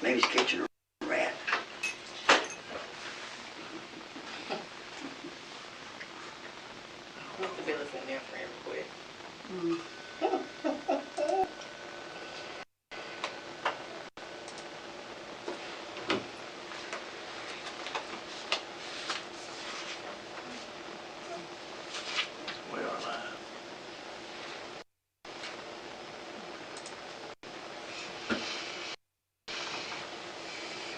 Maybe it's catching a rat. Put the bills in there for him quick. We are live.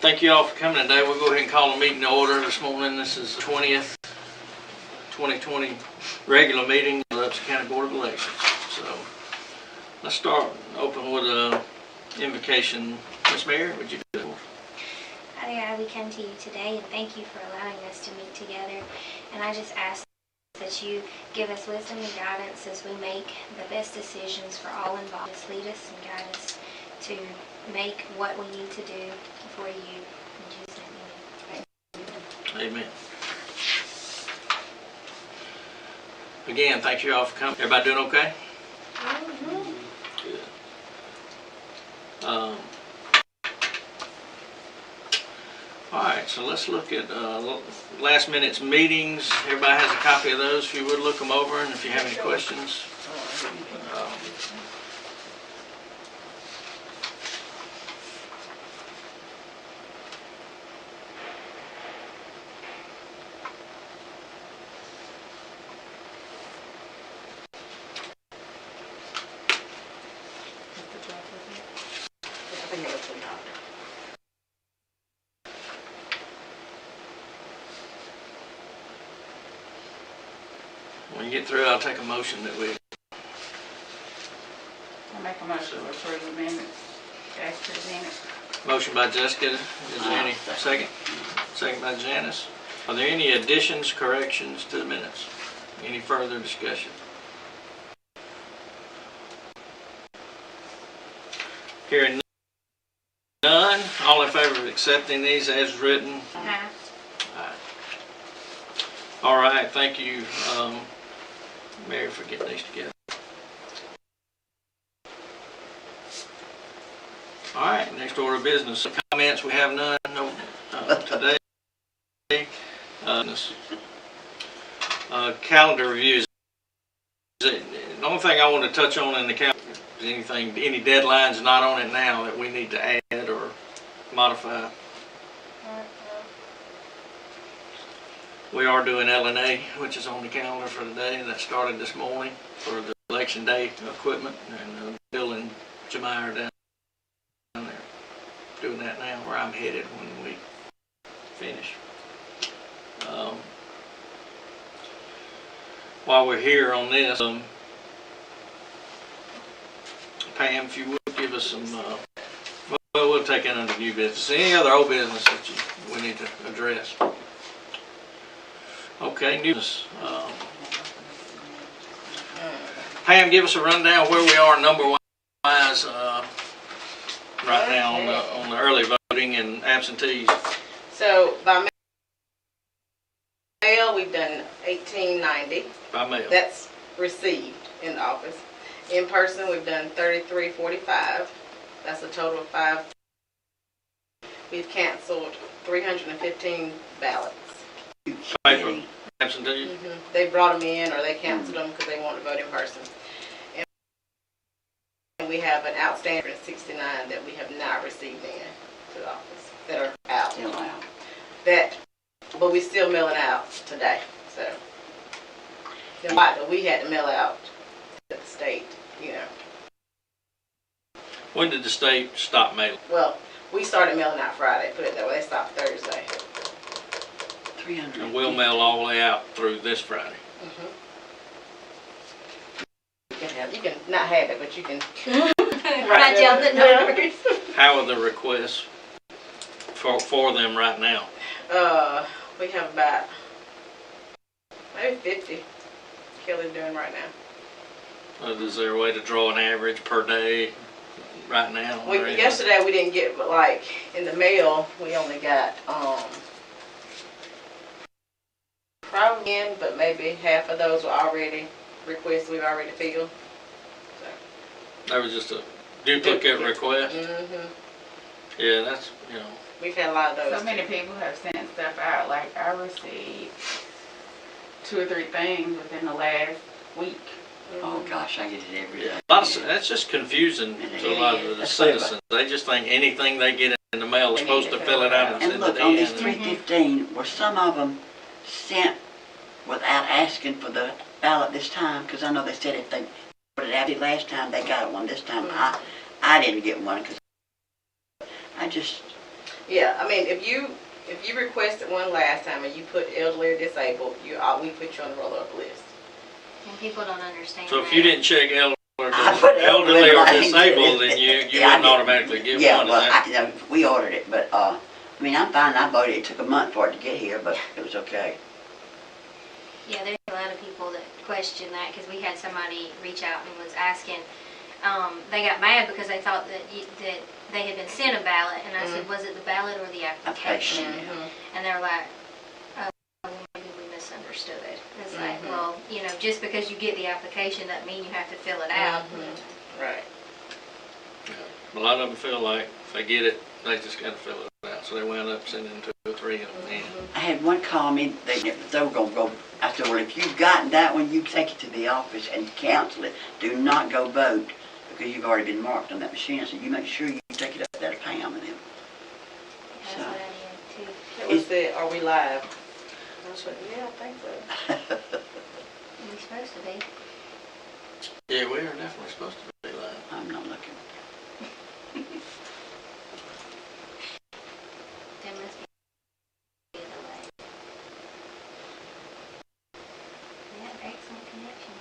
Thank you all for coming today. We'll go ahead and call the meeting to order this morning. This is the 20th, 2020 regular meeting of the Upson County Board of Elections. So let's start open with a invocation. Miss Mary, would you do it? Father God, we come to you today and thank you for allowing us to meet together. And I just ask that you give us wisdom and guidance as we make the best decisions for all involved. Just lead us and guide us to make what we need to do for you. In Jesus' name, amen. Amen. Again, thank you all for coming. Everybody doing okay? Mm-hmm. Good. All right, so let's look at last minute's meetings. Everybody has a copy of those. If you would, look them over, and if you have any questions. When you get through, I'll take a motion that we. I make a motion to approve the minutes. As presented. Motion by Jessica. Is there any second? Second by Janice. Are there any additions, corrections to the minutes? Any further discussion? Hearing none. All in favor of accepting these as written? Aye. All right. Thank you, Mary, for getting these together. All right, next order of business. Comments, we have none today. Calendar reviews. The only thing I want to touch on in the calendar is any deadlines not on it now that we need to add or modify. We are doing L&A, which is on the calendar for today. That started this morning for the election day equipment, and Bill and Jemiah are down there doing that now, where I'm headed when we finish. While we're here on this, Pam, if you would give us some, well, we'll take it under new business. Any other old business that we need to address? Okay, new business. Pam, give us a rundown where we are number-wise right now on the early voting and absentees. So by mail, we've done 1890. By mail. That's received in the office. In person, we've done 3345. That's a total of 5. We've canceled 315 ballots. Paper absentees. They brought them in or they canceled them because they wanted to vote in person. And we have an outstanding 69 that we have not received in to the office that are out. Still out. But we still mailing out today. So we had to mail out to the state, you know. When did the state stop mailing? Well, we started mailing out Friday, put it that way. They stopped Thursday. 300. And we'll mail all the way out through this Friday. You can not have it, but you can. Write down the numbers. How are the requests for them right now? We have about maybe 50 Kelly's doing right now. Is there a way to draw an average per day right now? Yesterday we didn't get, but like in the mail, we only got probably in, but maybe half of those were already requests we've already filled. So. That was just a duplicate request. Yeah, that's, We've had a lot of those. So many people have sent stuff out. Like I received 2 or 3 things within the last week. Oh, gosh, I get it every day. that's just confusing to a lot of the That's what it was. citizens. They just think anything they get in the mail is supposed to fill it out and And send look, it on these in. 315, were some of them sent without asking for the ballot this time? Because I know they said if they put it out last time, they got one this time. I didn't get one because I just, Yeah, I mean, if you requested one last time and you put elderly or disabled, we put you on the roll-up list. And people don't understand So if that. you didn't check I put elderly or I didn't get disabled, it. then you Yeah, I wouldn't did. automatically get yeah, one. well, Is that- you know, we ordered it, but, I mean, I'm fine. I voted. It took a month for it to get here, but it was okay. Yeah, there's a lot of people that question that because we had somebody reach out and was asking. They got mad because they thought that that they had been sent a ballot, and I said, was it the ballot or the application? Application. And they're like, oh, well, maybe we misunderstood it. It's like, well, just because you get the application doesn't mean you have to fill it out. Right. A lot of them feel like if they get it, they just got to fill it out. So they wound up sending 2 or 3 of them in. I had one call me, they were going to go, I said, well, if you've gotten that one, you take it to the office and cancel it. Do not go vote because you've already been marked on that machine. So you make sure you take it up there to Pam and them. That's what I did too. It was the, are we live? I said, yeah, I think so. We're supposed to be. Yeah, we are definitely supposed to be live. I'm not looking. There must be a delay. We have excellent connection.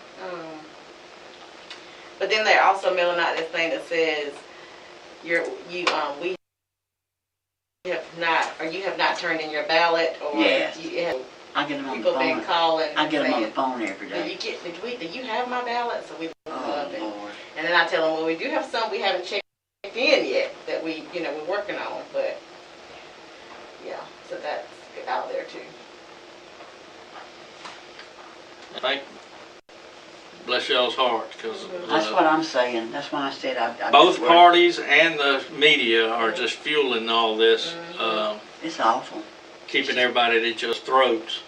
But then they're also mailing out this thing that says you have not turned in your ballot, or Yes. you have I get them on the people been phone. calling. I get them on the saying, phone every Do day. you have my ballot? So we look Oh, up Lord. and then I tell them, well, we do have some we haven't checked in yet that we're working on, but yeah, so that's out there too. Bless y'all's hearts, because That's what I'm saying. That's why I said I both just worried. parties and the media are just fueling all this, It's awful. keeping everybody at each other's throats,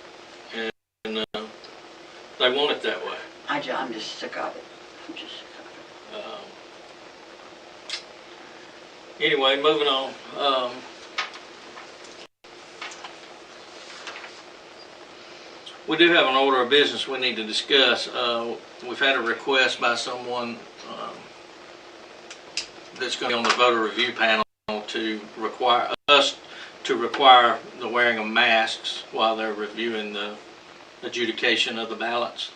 and they want it that way. I'm just sick of it. I'm just sick of it. Anyway, moving on. We do have an order of business we need to discuss. We've had a request by someone that's going to be on the voter review panel to require us to require the wearing of masks while they're reviewing the adjudication of the ballots.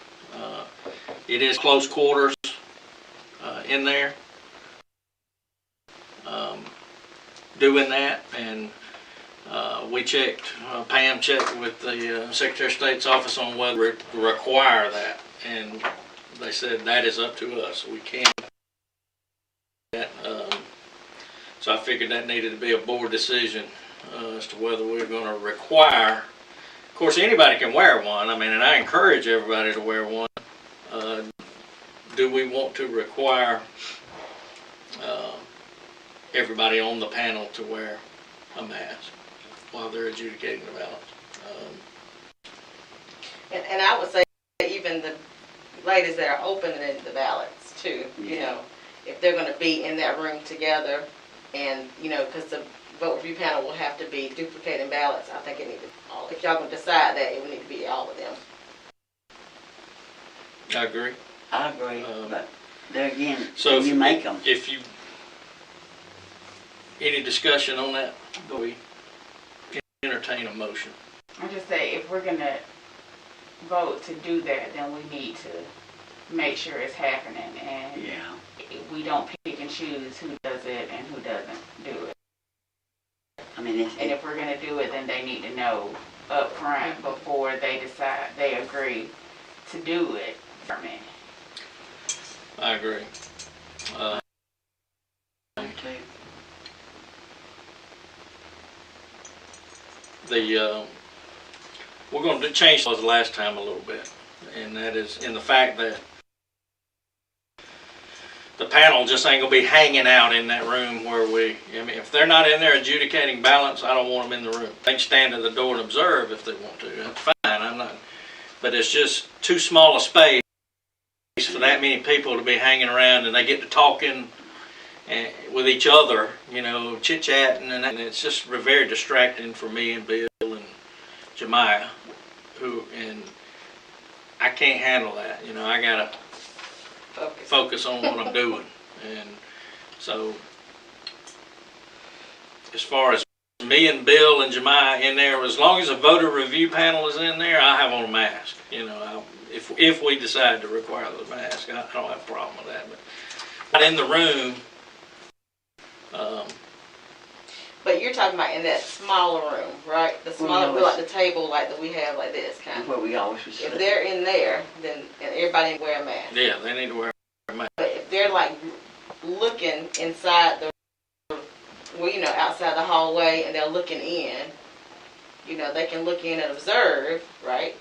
It is close quarters in there doing that, and we checked, Pam checked with the Secretary of State's office on whether it require that, and they said that is up to us. We can't do that. So I figured that needed to be a board decision as to whether we're going to require. Of course, anybody can wear one. I mean, and I encourage everybody to wear one. Do we want to require everybody on the panel to wear a mask while they're adjudicating the ballots? And I would say even the ladies that are opening the ballots too, if they're going to be in that room together, and because the vote review panel will have to be duplicating ballots, I think it needs to all. If y'all going to decide that, it would need to be all of them. I agree. I agree, but there again, So you make them. If you, any discussion on that, do we entertain a motion? I just say if we're gonna vote to do that, then we need to make sure it's happening, and Yeah. we don't pick and choose who does it and who doesn't do it. I mean, And if we're gonna do it, then they need to know up front before they decide they agree to do it for me. I agree. We're going to change those last time a little bit, and that is in the fact that the panel just ain't gonna be hanging out in that room where I mean, if they're not in there adjudicating ballots, I don't want them in the room. They can stand at the door and observe if they want to, that's fine, I'm not, but it's just too small a space for that many people to be hanging around, and they get to talking with each other, you know, chit-chatting, and it's just very distracting for me and Bill and Jemiah, and I can't handle that, you know, I gotta focus on what I'm doing. And so, as far as me and Bill and Jemiah in there, as long as a voter review panel is in there, I have on a mask. You know, if we decide to require the mask, I don't have a problem with that. But in the room. But you're talking about in that smaller room, right? The smaller, like the table, like that we have, like this kind. Where we always was. If they're in there, then everybody needs to wear a mask. Yeah, they need to wear a mask. But if they're like looking inside well, you know, outside the hallway, and they're looking in, you know, they can look in and observe, right?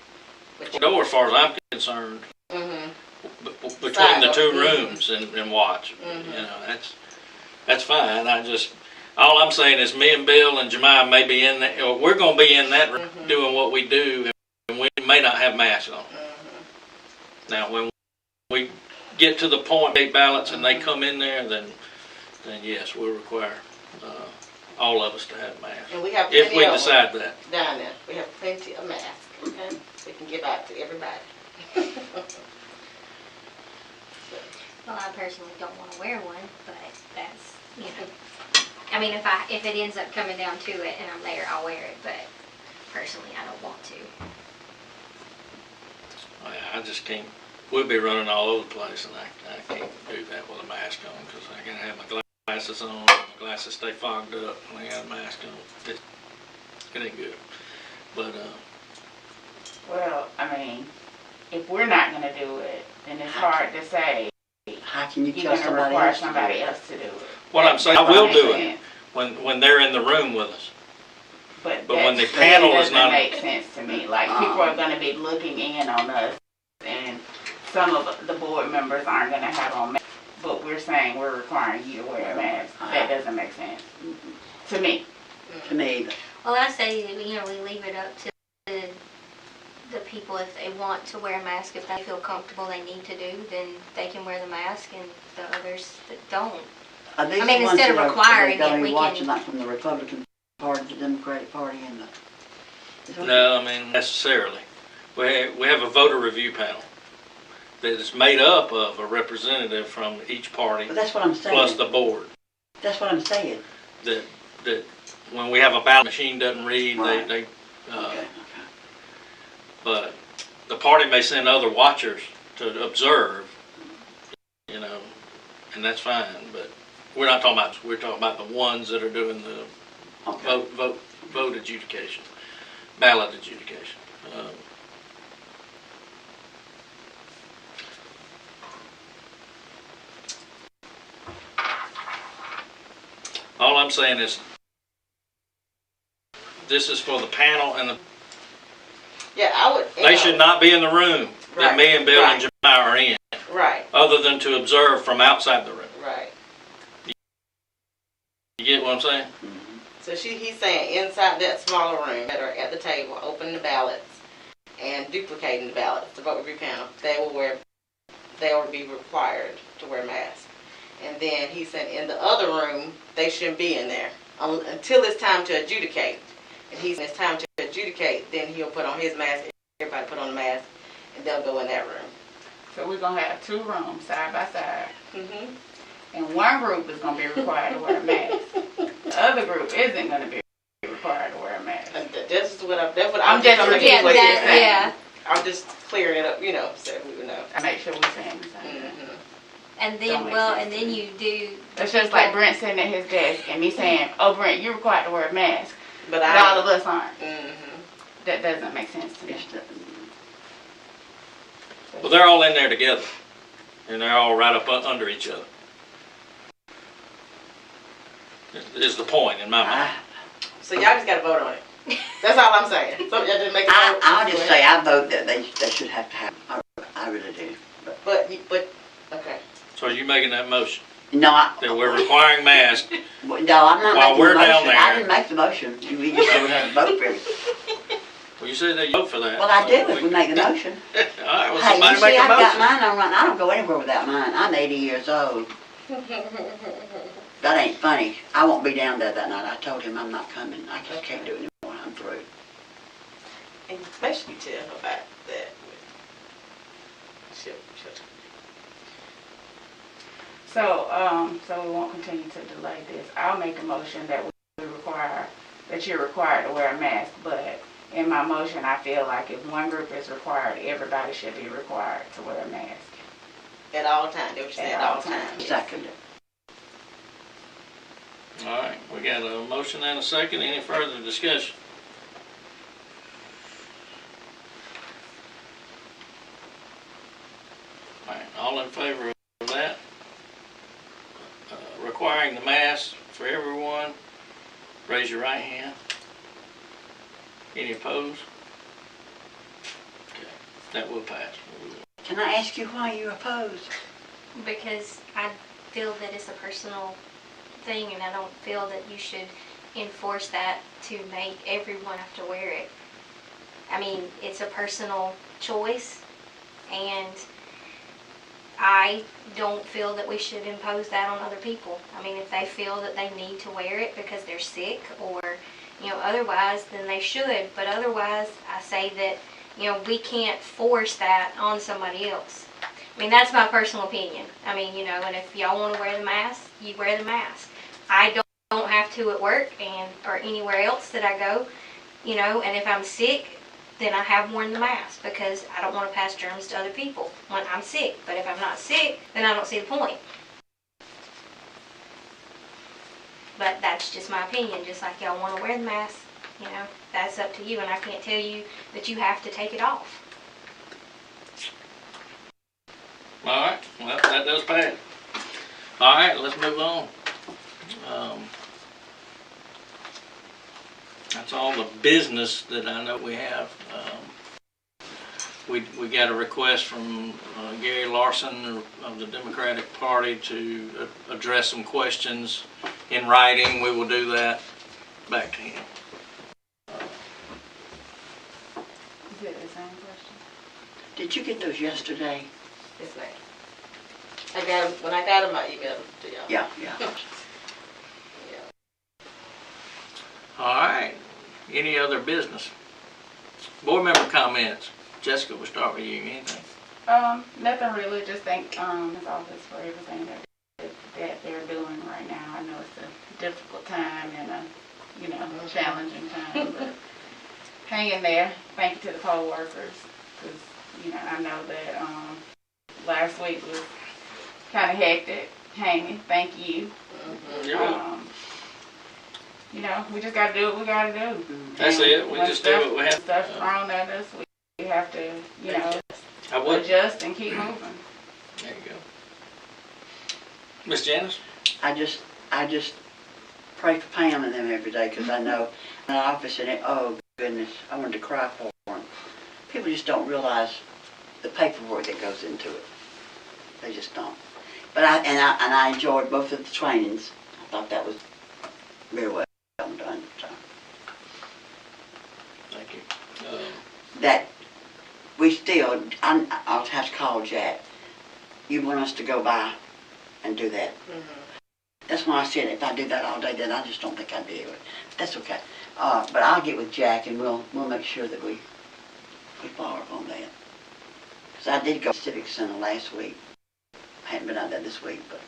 The door, as far as I'm concerned, between the two rooms and watch. You know, that's fine. All I'm saying is me and Bill and Jemiah may be in that, or we're going to be in that room doing what we do, and we may not have masks on. Now, when we get to the point, take ballots, and they come in there, then yes, we'll require all of us to have masks. And we have if we decide that. Down there, we have plenty of masks, okay? We can give out to everybody. Well, I personally don't want to wear one, but that's, you know, I mean, if it ends up coming down to it and I'm there, I'll wear it, but personally, I don't want to. I just can't, we'll be running all over the place, and I can't do that with a mask on, because I gotta have my glasses on, my glasses stay fogged up, and I got a mask on. It ain't good. But, Well, I mean, if we're not gonna do it, then it's hard to say How can you you're tell gonna somebody require somebody else to do it. what I'm saying, I will do it when they're in the room with us. But when the that panel is doesn't not, make sense to me. Like, people are gonna be looking in on us, and some of the board members aren't gonna have on masks, but we're saying we're requiring you to wear a mask. That doesn't make sense to me. To me, Well, I say, you know, we leave it up to the people. If they want to wear a mask, if they feel comfortable they need to do, then they can wear the mask, and the others that don't. are these I mean, the ones instead of that requiring are it, we watching, can. like from the Republican Party, the Democratic Party, and the. no, I mean, necessarily. We have a voter review panel that is made up of a representative from each party, But that's what I'm saying. plus the board. That's what I'm saying. That when we have a ballot machine doesn't read, Right. they Okay. but the party may send other watchers to observe, you know, and that's fine. But we're talking about the ones that are doing the Okay. vote adjudication, ballot adjudication. All I'm saying is, this is for the panel, and Yeah, I would. they should not be in the room that me and Bill and Jemiah are in, Right, other than to observe from outside the room. right. You get what I'm saying? So he's saying inside that smaller room that are at the table, opening the ballots and duplicating the ballots, the vote review panel, they will be required to wear masks. And then he said in the other room, they shouldn't be in there until it's time to adjudicate. And he said it's time to adjudicate, then he'll put on his mask, everybody put on the mask, and they'll go in that room. So we're gonna have two rooms side by side, Mm-hmm. and one group is gonna be required to wear a mask. The other group isn't gonna be required to wear a mask. That's what I'm I'm just repeating repeating what you're saying. Yeah. I'm just clearing it up, you know, so we would know. I make sure we're saying the same. Mm-hmm. And Don't then, make well, sense and to then me. you do. It's just like Brent sitting at his desk and me saying, "Oh, Brent, you're required to wear a mask," But but all of us aren't. Mm-hmm. That doesn't make sense to me. Well, they're all in there together, and they're all right up under each other. Is the point in my mind. So y'all just gotta vote on it. That's all I'm saying. So y'all just make a vote. I'll just say I vote that they should have to have. I really do. But okay. So are you making that motion No, that we're requiring masks? no, I'm not While making we're the down motion. there. I didn't make the motion. You just said we had to vote for it. Well, you said that you vote for that. Well, I so do if we make the motion. All right, well, Hey, you somebody see, make a I've got motion. mine on right now. I don't go anywhere without mine. I'm 80 years old. That ain't funny. I won't be down there that night. I told him I'm not coming. I just can't do it anymore. I'm through. And make sure you tell her about that. She'll So we won't continue to delay this. I'll make a motion that you're required to wear a mask, but in my motion, I feel like if one group is required, everybody should be required to wear a mask. at all times. They were saying At all all times. times. Second. All right, we got a motion and a second. Any further discussion? All right, all in favor of that? Requiring the mask for everyone, raise your right hand. Any opposed? Okay, that will pass. Can I ask you why you oppose? Because I feel that it's a personal thing, and I don't feel that you should enforce that to make everyone have to wear it. I mean, it's a personal choice, and I don't feel that we should impose that on other people. I mean, if they feel that they need to wear it because they're sick or, otherwise, then they should. But otherwise, I say that, we can't force that on somebody else. I mean, that's my personal opinion. I mean, and if y'all want to wear the mask, you wear the mask. I don't have to at work or anywhere else that I go, and if I'm sick, then I have worn the mask because I don't want to pass germs to other people when I'm sick. But if I'm not sick, then I don't see the point. But that's just my opinion. Just like y'all want to wear the mask, that's up to you, and I can't tell you that you have to take it off. All right, well, that does pass. All right, let's move on. That's all the business that I know we have. We got a request from Gary Larson of the Democratic Party to address some questions in writing. We will do that. Back to him. Is it the same question? Did you get those yesterday? Yes, ma'am. I got them, when I got them, I emailed them to y'all. Yeah. Yeah. All right. Any other business? Board member comments. Jessica, we'll start with you. Anything? Nothing really. Just thank his office for everything that they're doing right now. I know it's a difficult time and a challenging time, but hang in there. Thank you to the poll workers because I know that last week was kind of hectic. Hanging. Thank you. We just gotta do what we gotta do. That's it. We just do what we have. Stuff thrown at us. We have to, I would. adjust and keep moving. There you go. Miss Janice? I just pray for Pam and them every day because I know in the office and oh goodness, I wanted to cry for them. People just don't realize the paperwork that goes into it. They just don't. But I enjoyed both of the trainings. I thought that was very well done. So. Thank you. That we still, I'll have to call Jack. You want us to go by and do that? That's why I said if I did that all day, then I just don't think I'd be able to. That's okay. But I'll get with Jack and we'll make sure that we follow up on that. Because I did go to Civic Center last week. I hadn't been out there this week, but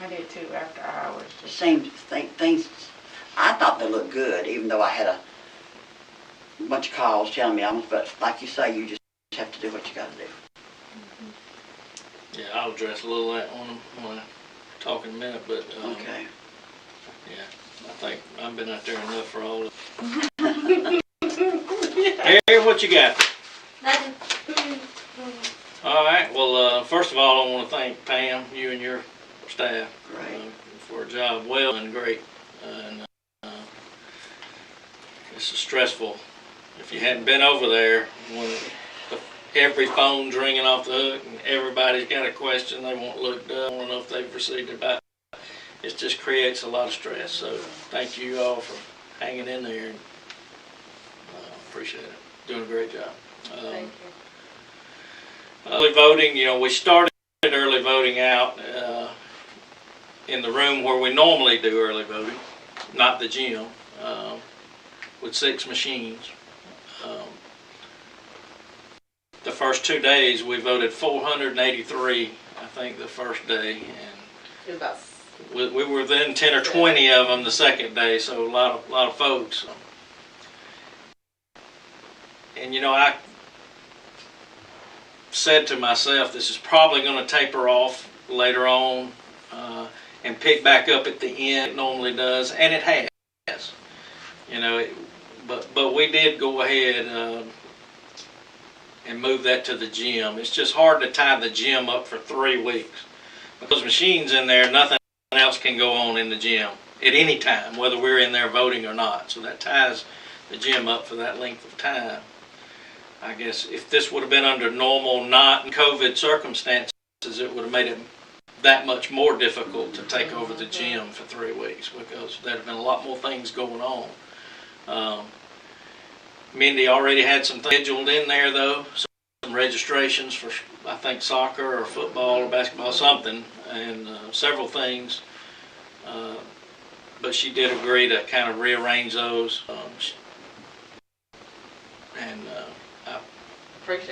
I did too after hours. the same things. I thought they looked good, even though I had a bunch of calls telling me but like you say, you just have to do what you got to do. Yeah, I'll address a little of that on them when I talk in a minute, but Okay. yeah, I think I've been out there enough for all of it. Harry, what you got? Nothing. All right, well, first of all, I want to thank Pam, you and your staff, Great. for a job well and great. And it's stressful. If you hadn't been over there when the every phone's ringing off the hook, and everybody's got a question they want looked up. I don't know if they've received it back. It just creates a lot of stress. So thank you all for hanging in there. And, appreciate it. Doing a great job. Thank you. Early voting, we started early voting out in the room where we normally do early voting, not the gym, with 6 machines. The first 2 days we voted 483, I think, the first day, and About we were within 10 or 20 of them the second day, so a lot of folks. And I said to myself, this is probably going to taper off later on and pick back up at the end. It normally does, and it has. But we did go ahead and move that to the gym. It's just hard to tie the gym up for 3 weeks because machines in there, nothing else can go on in the gym at any time, whether we're in there voting or not. So that ties the gym up for that length of time. I guess if this would have been under normal, not COVID circumstances, it would have made it that much more difficult to take over the gym for 3 weeks because there'd have been a lot more things going on. Mindy already had some scheduled in there though, some registrations for I think soccer or football or basketball, something, and several things. But she did agree to kind of rearrange those, and I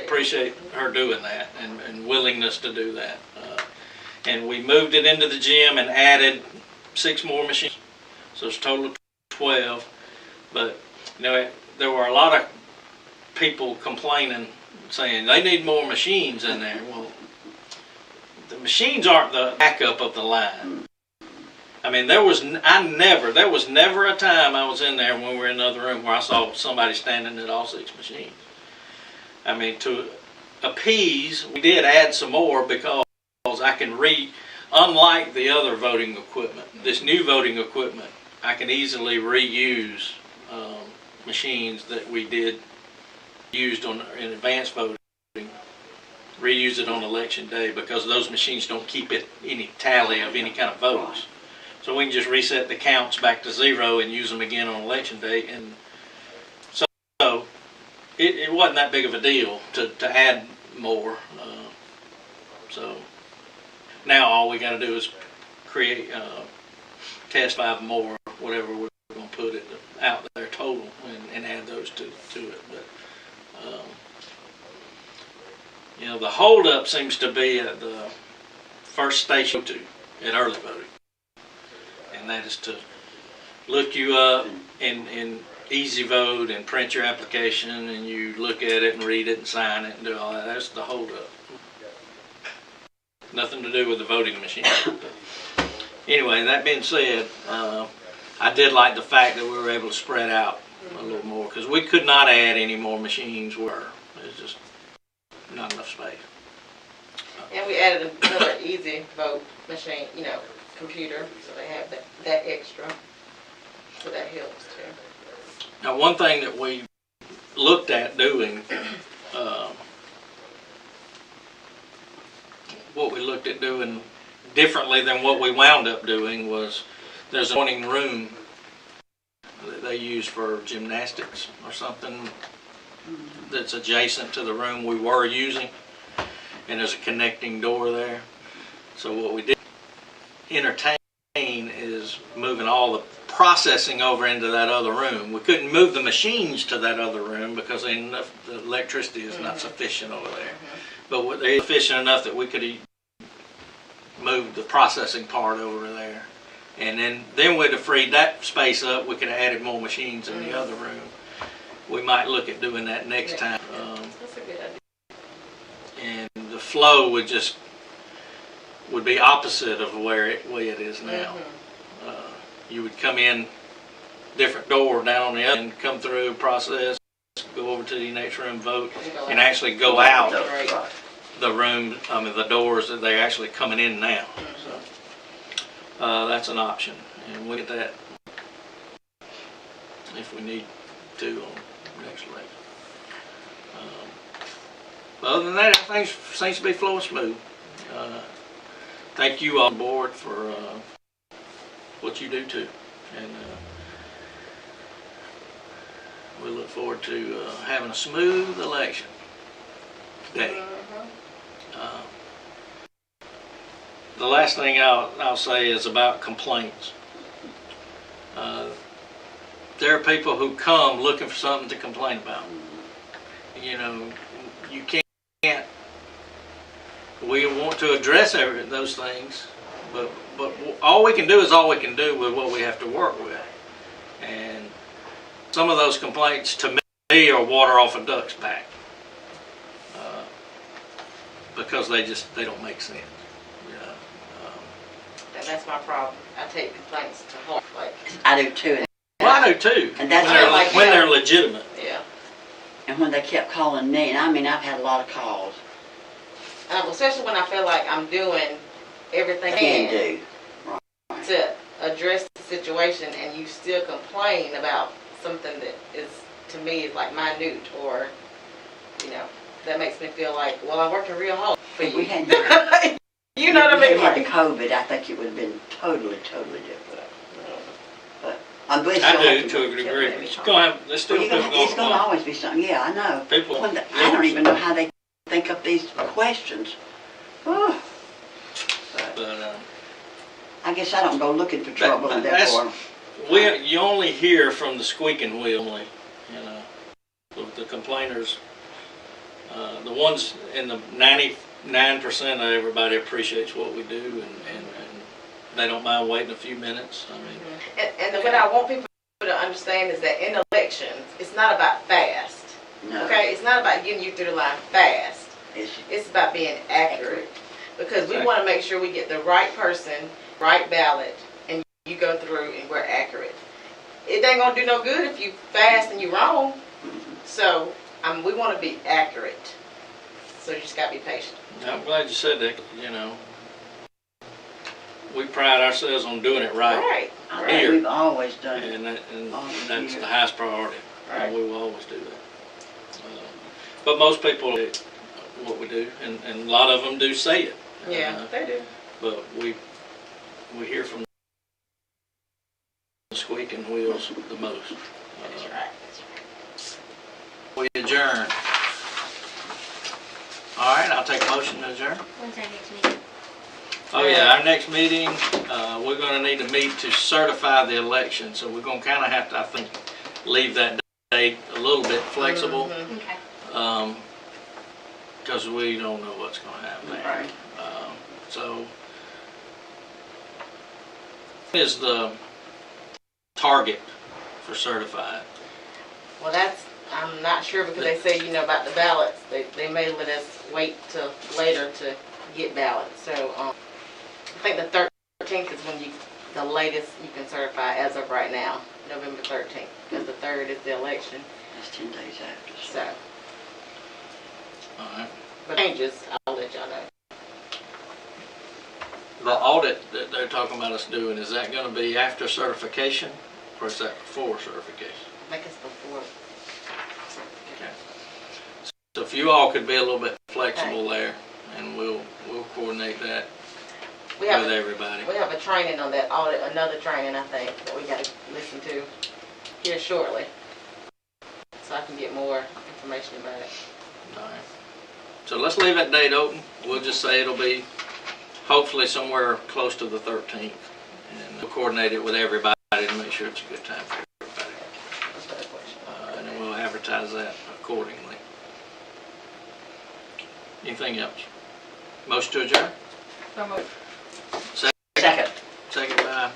appreciate her doing that and willingness to do that. And we moved it into the gym and added 6 more machines, so it's a total of 12. But there were a lot of people complaining, saying they need more machines in there. Well, the machines aren't the backup of the line. I mean, there was never a time I was in there when we were in another room where I saw somebody standing at all 6 machines. I mean, to appease, we did add some more because I can unlike the other voting equipment, this new voting equipment, I can easily reuse machines that we used in advanced voting, reuse it on election day because those machines don't keep any tally of any kind of votes. So we can just reset the counts back to 0 and use them again on election day. And so it wasn't that big of a deal to add more. So now all we got to do is create, test 5 more, whatever we're going to put it out there total, and add those to it. But the holdup seems to be at the first station at early voting, and that is to look you up in Easy Vote and print your application, and you look at it and read it and sign it and do all that. That's the holdup. Nothing to do with the voting machine. But anyway, that being said, I did like the fact that we were able to spread out a little more because we could not add any more machines. There's just not enough space. And we added another Easy Vote machine, computer, so they have that extra. So that helps too. Now, one thing that we looked at doing, what we looked at doing differently than what we wound up doing was there's a morning room that they use for gymnastics or something that's adjacent to the room we were using, and there's a connecting door there. So what we did entertain is moving all the processing over into that other room. We couldn't move the machines to that other room because the electricity is not sufficient over there. But they're sufficient enough that we could move the processing part over there. And then we'd have freed that space up. We could have added more machines in the other room. We might look at doing that next time. That's a good idea. And the flow would be opposite of the way it is now. You would come in different door down on the other and come through, process, go over to the next room, vote, and actually go out the room, the doors that they're actually coming in now. So that's an option, and we'll get that if we need to on next election. other than that, everything seems to be flowing smooth. Thank you on board for what you do too, and we look forward to having a smooth election day. The last thing I'll say is about complaints. There are people who come looking for something to complain about. You know, you can't. We want to address those things, but all we can do is all we can do with what we have to work with. And some of those complaints, to me, are water off a duck's back, because they don't make sense. That's my problem. I take complaints to heart. Like, I do too. Well, I do too. And that's when they're legitimate. yeah. And when they kept calling me, and I mean, I've had a lot of calls. Especially when I feel like I'm doing everything I Can can do. to address the situation, and you still complain about something that is, to me, is like minute, or, you know, that makes me feel like, well, I'm working real hard for If you. we had You know what I mean? If we had the COVID, I think it would have been totally different. But I'm glad I do to a degree. But it's gonna have, there's still people it's going to going. always be something. Yeah, I know. People. I don't even know how they think up these questions. Oh. But I guess I don't go looking for trouble, and therefore. you only hear from the squeaking wheel, only, you know, the complainers, the ones in the 99% of everybody appreciates what we do, and they don't mind waiting a few minutes. I mean, And what I want people to understand is that in elections, it's not about fast. No. Okay, it's not about getting you through the line fast. It's about being accurate, because we want to make sure we get the right person, right ballot, and you go through and we're accurate. It ain't gonna do no good if you fast and you wrong. So we want to be accurate. So you just gotta be patient. I'm glad you said that. You know, we pride ourselves on doing it right. Right. I think we've always done it. And that's Yeah. the highest priority. Right. And we will always do that. But most people do what we do, and a lot of them do say it. Yeah, they do. But we hear from the squeaking wheels the most. That's right. We adjourn. All right, I'll take a motion to adjourn. When's our next meeting? Oh yeah, our next meeting, we're gonna need to meet to certify the election, so we're gonna kinda have to, I think, leave that date a little bit flexible, Okay. because we don't know what's gonna happen there. Right. So, what is the target for certified? Well, I'm not sure, because they say, you know, about the ballots, they may let us wait till later to get ballots. So, I think the 13th is when the latest you can certify as of right now, November 13th, because the 3rd is the election. That's 10 days after. So, All right. but changes, I'll let y'all know. The audit that they're talking about us doing, is that gonna be after certification, or is that before certification? I think it's before. Okay. So if you all could be a little bit flexible there, and we'll coordinate that We with have everybody. we have a training on that audit, another training I think that we got to listen to here shortly, so I can get more information about it. All right. So let's leave that date open. We'll just say it'll be hopefully somewhere close to the 13th, and we'll coordinate it with everybody to make sure it's a good time for everybody. That's the question. And then we'll advertise that accordingly. Anything else? Motion to adjourn? Second. Second by